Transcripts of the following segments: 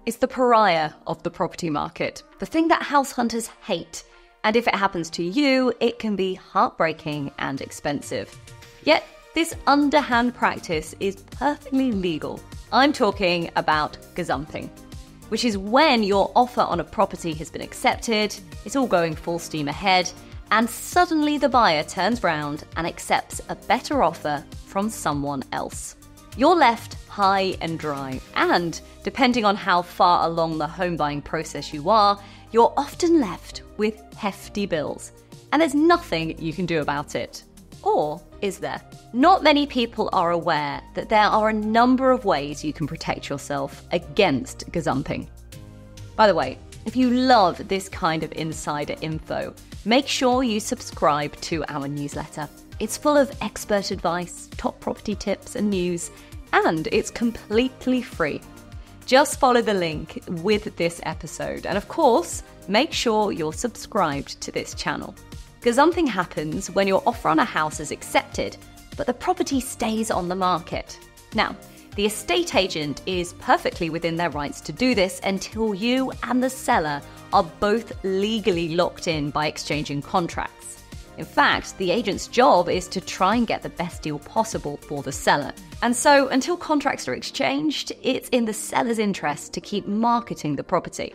is the pariah of the property market, the thing that house hunters hate. And if it happens to you, it can be heartbreaking and expensive. Yet, this underhand practice is perfectly legal. I'm talking about gazumping, which is when your offer on a property has been accepted, it's all going full steam ahead, and suddenly the buyer turns round and accepts a better offer from someone else. You're left high and dry, and depending on how far along the home buying process you are, you're often left with hefty bills. And there's nothing you can do about it. Or is there? Not many people are aware that there are a number of ways you can protect yourself against gazumping. By the way, if you love this kind of insider info, make sure you subscribe to our newsletter. It's full of expert advice, top property tips and news, and it's completely free. Just follow the link with this episode, and of course, make sure you're subscribed to this channel. Gazumping happens when your offer on a house is accepted, but the property stays on the market. Now, the estate agent is perfectly within their rights to do this until you and the seller are both legally locked in by exchanging contracts. In fact, the agent's job is to try and get the best deal possible for the seller. And so, until contracts are exchanged, it's in the seller's interest to keep marketing the property.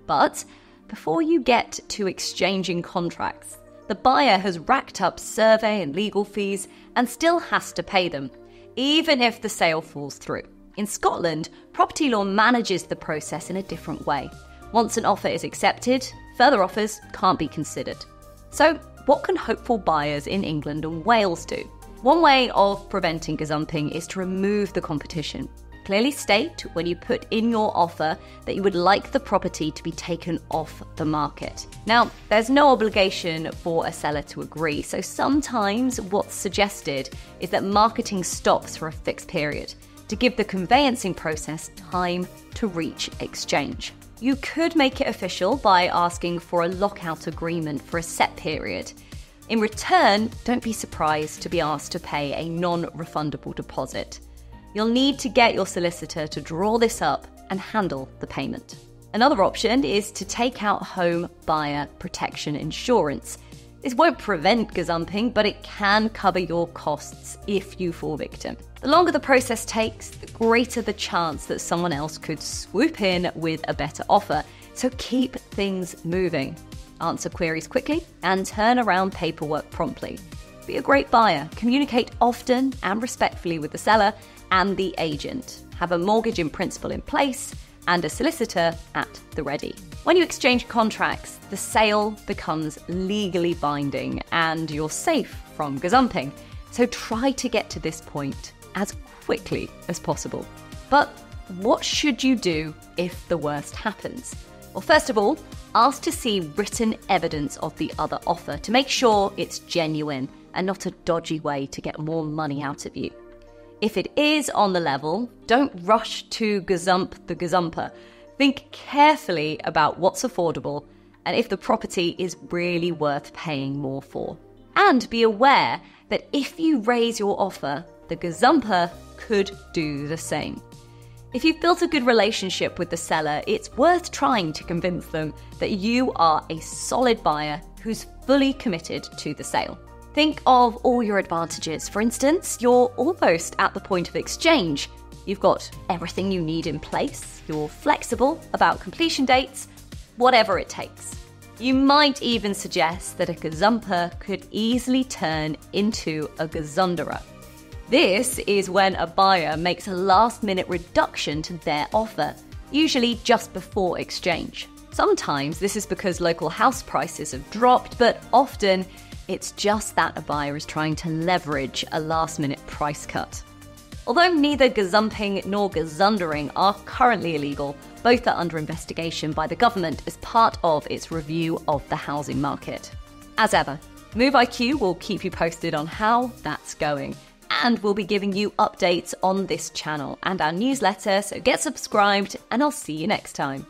But before you get to exchanging contracts, the buyer has racked up survey and legal fees and still has to pay them, even if the sale falls through. In Scotland, property law manages the process in a different way. Once an offer is accepted, further offers can't be considered. So, what can hopeful buyers in England and Wales do? One way of preventing gazumping is to remove the competition. Clearly state when you put in your offer that you would like the property to be taken off the market. Now, there's no obligation for a seller to agree, so sometimes what's suggested is that marketing stops for a fixed period to give the conveyancing process time to reach exchange. You could make it official by asking for a lockout agreement for a set period. In return, don't be surprised to be asked to pay a non-refundable deposit. You'll need to get your solicitor to draw this up and handle the payment. Another option is to take out home buyer protection insurance. This won't prevent gazumping, but it can cover your costs if you fall victim. The longer the process takes, the greater the chance that someone else could swoop in with a better offer. So keep things moving. Answer queries quickly and turn around paperwork promptly. Be a great buyer. Communicate often and respectfully with the seller and the agent. Have a mortgage in principle in place and a solicitor at the ready. When you exchange contracts, the sale becomes legally binding and you're safe from gazumping. So try to get to this point as quickly as possible. But what should you do if the worst happens? Well, first of all, ask to see written evidence of the other offer to make sure it's genuine and not a dodgy way to get more money out of you. If it is on the level, don't rush to gazump the gazumper. Think carefully about what's affordable and if the property is really worth paying more for. And be aware that if you raise your offer, the gazumper could do the same. If you've built a good relationship with the seller, it's worth trying to convince them that you are a solid buyer who's fully committed to the sale. Think of all your advantages. For instance, you're almost at the point of exchange. You've got everything you need in place. You're flexible about completion dates, whatever it takes. You might even suggest that a gazumper could easily turn into a gazunderer. This is when a buyer makes a last-minute reduction to their offer, usually just before exchange. Sometimes this is because local house prices have dropped, but often it's just that a buyer is trying to leverage a last-minute price cut. Although neither gazumping nor gazundering are currently illegal, both are under investigation by the government as part of its review of the housing market. As ever, Move IQ will keep you posted on how that's going, and we'll be giving you updates on this channel and our newsletter, so get subscribed and I'll see you next time.